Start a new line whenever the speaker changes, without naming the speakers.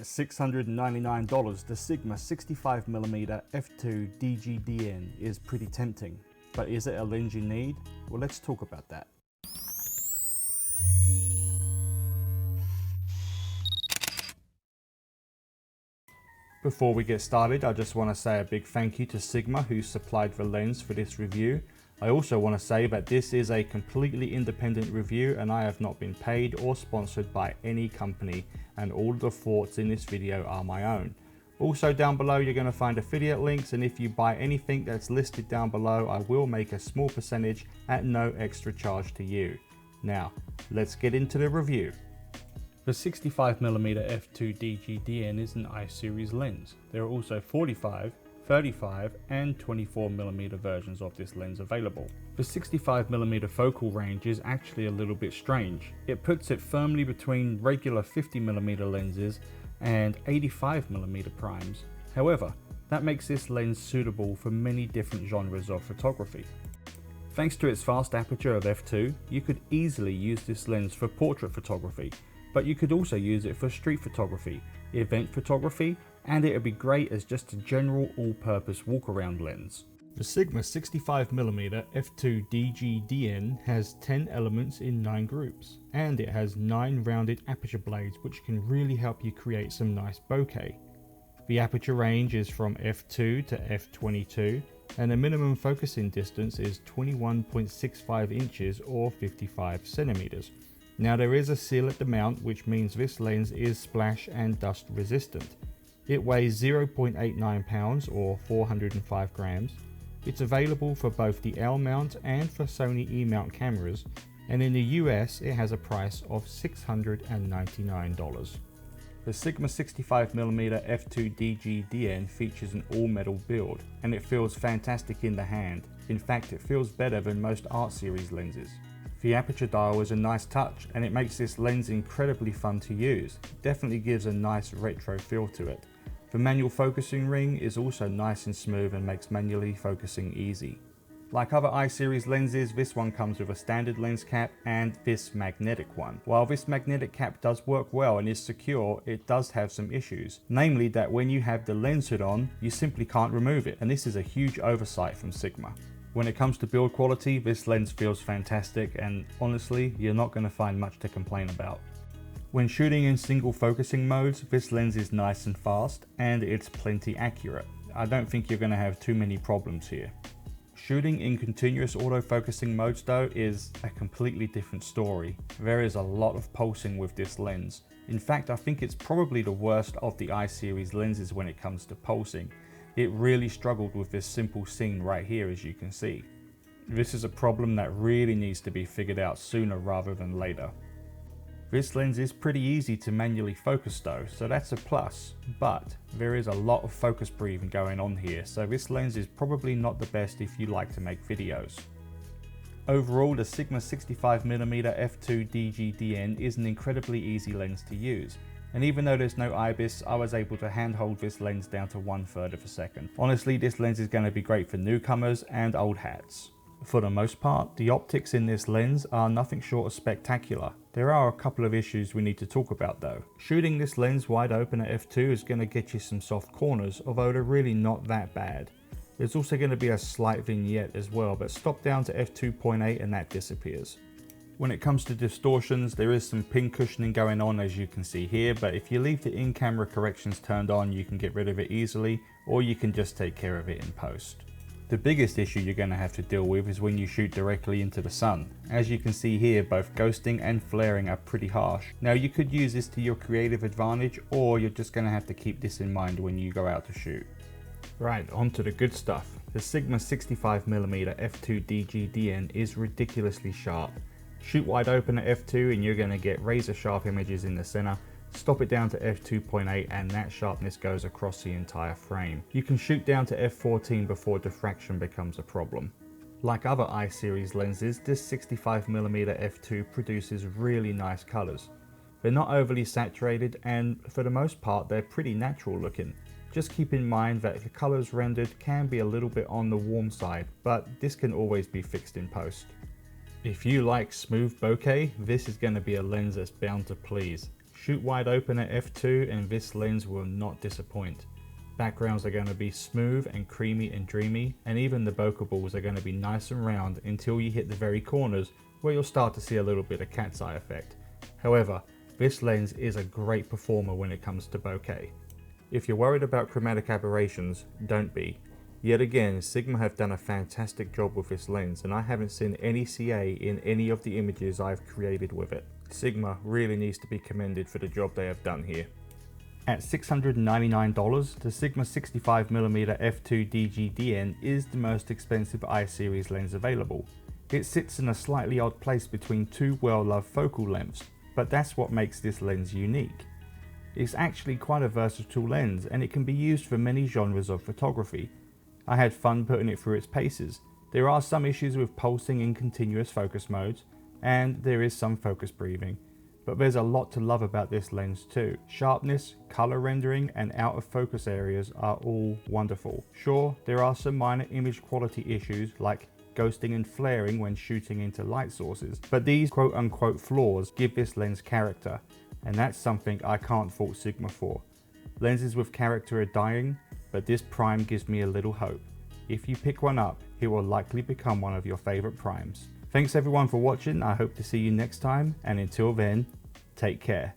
$699, the Sigma 65mm f2 DGDN is pretty tempting. But is it a lens you need? Well, let's talk about that. Before we get started, I just want to say a big thank you to Sigma who supplied the lens for this review. I also want to say that this is a completely independent review and I have not been paid or sponsored by any company, and all the thoughts in this video are my own. Also down below you're going to find affiliate links, and if you buy anything that's listed down below, I will make a small percentage at no extra charge to you. Now, let's get into the review. The 65mm f2 DGDN is an I-series lens. There are also 45, 35 and 24mm versions of this lens available. The 65mm focal range is actually a little bit strange. It puts it firmly between regular 50mm lenses and 85mm primes. However, that makes this lens suitable for many different genres of photography. Thanks to its fast aperture of f2, you could easily use this lens for portrait photography, but you could also use it for street photography, event photography, and it would be great as just a general all-purpose walk-around lens. The Sigma 65mm f2 DGDN has 10 elements in 9 groups, and it has 9 rounded aperture blades which can really help you create some nice bokeh. The aperture range is from f2 to f22, and the minimum focusing distance is 21.65 inches or 55 centimeters. Now there is a seal at the mount, which means this lens is splash and dust resistant. It weighs 0.89 pounds or 405 grams. It's available for both the L mount and for Sony E mount cameras, and in the US it has a price of $699. The Sigma 65mm f2 DGDN features an all-metal build, and it feels fantastic in the hand. In fact, it feels better than most art series lenses. The aperture dial is a nice touch, and it makes this lens incredibly fun to use. It definitely gives a nice retro feel to it. The manual focusing ring is also nice and smooth and makes manually focusing easy. Like other I-series lenses, this one comes with a standard lens cap and this magnetic one. While this magnetic cap does work well and is secure, it does have some issues. Namely that when you have the lens hood on, you simply can't remove it, and this is a huge oversight from Sigma. When it comes to build quality, this lens feels fantastic, and honestly, you're not going to find much to complain about. When shooting in single focusing modes, this lens is nice and fast, and it's plenty accurate. I don't think you're going to have too many problems here. Shooting in continuous autofocusing modes though is a completely different story. There is a lot of pulsing with this lens. In fact, I think it's probably the worst of the I-series lenses when it comes to pulsing. It really struggled with this simple scene right here, as you can see. This is a problem that really needs to be figured out sooner rather than later. This lens is pretty easy to manually focus though, so that's a plus, but there is a lot of focus breathing going on here, so this lens is probably not the best if you like to make videos. Overall, the Sigma 65mm f2 DGDN is an incredibly easy lens to use, and even though there's no IBIS, I was able to handhold this lens down to 1/3 of a second. Honestly, this lens is going to be great for newcomers and old hats. For the most part, the optics in this lens are nothing short of spectacular. There are a couple of issues we need to talk about though. Shooting this lens wide open at f2 is going to get you some soft corners, although they're really not that bad. There's also going to be a slight vignette as well, but stop down to f2.8 and that disappears. When it comes to distortions, there is some pin cushioning going on, as you can see here, but if you leave the in-camera corrections turned on, you can get rid of it easily, or you can just take care of it in post. The biggest issue you're going to have to deal with is when you shoot directly into the sun. As you can see here, both ghosting and flaring are pretty harsh. Now you could use this to your creative advantage, or you're just going to have to keep this in mind when you go out to shoot. Right, on to the good stuff. The Sigma 65mm f2 DGDN is ridiculously sharp. Shoot wide open at f2 and you're going to get razor sharp images in the center. Stop it down to f2.8 and that sharpness goes across the entire frame. You can shoot down to f14 before diffraction becomes a problem. Like other I-series lenses, this 65mm f2 produces really nice colors. They're not overly saturated, and for the most part they're pretty natural looking. Just keep in mind that the colors rendered can be a little bit on the warm side, but this can always be fixed in post. If you like smooth bokeh, this is going to be a lens that's bound to please. Shoot wide open at f2 and this lens will not disappoint. Backgrounds are going to be smooth and creamy and dreamy, and even the bokeh balls are going to be nice and round until you hit the very corners where you'll start to see a little bit of cat's eye effect. However, this lens is a great performer when it comes to bokeh. If you're worried about chromatic aberrations, don't be. Yet again, Sigma have done a fantastic job with this lens, and I haven't seen any CA in any of the images I've created with it. Sigma really needs to be commended for the job they have done here. At $699, the Sigma 65mm f2 DG-DN is the most expensive I-series lens available. It sits in a slightly odd place between two well-loved focal lengths, but that's what makes this lens unique. It's actually quite a versatile lens, and it can be used for many genres of photography. I had fun putting it through its paces. There are some issues with pulsing in continuous focus modes, and there is some focus breathing. But there's a lot to love about this lens too. Sharpness, color rendering, and out of focus areas are all wonderful. Sure, there are some minor image quality issues like ghosting and flaring when shooting into light sources, but these quote-unquote flaws give this lens character, and that's something I can't fault Sigma for. Lenses with character are dying, but this prime gives me a little hope. If you pick one up, it will likely become one of your favorite primes. Thanks everyone for watching. I hope to see you next time, and until then, take care.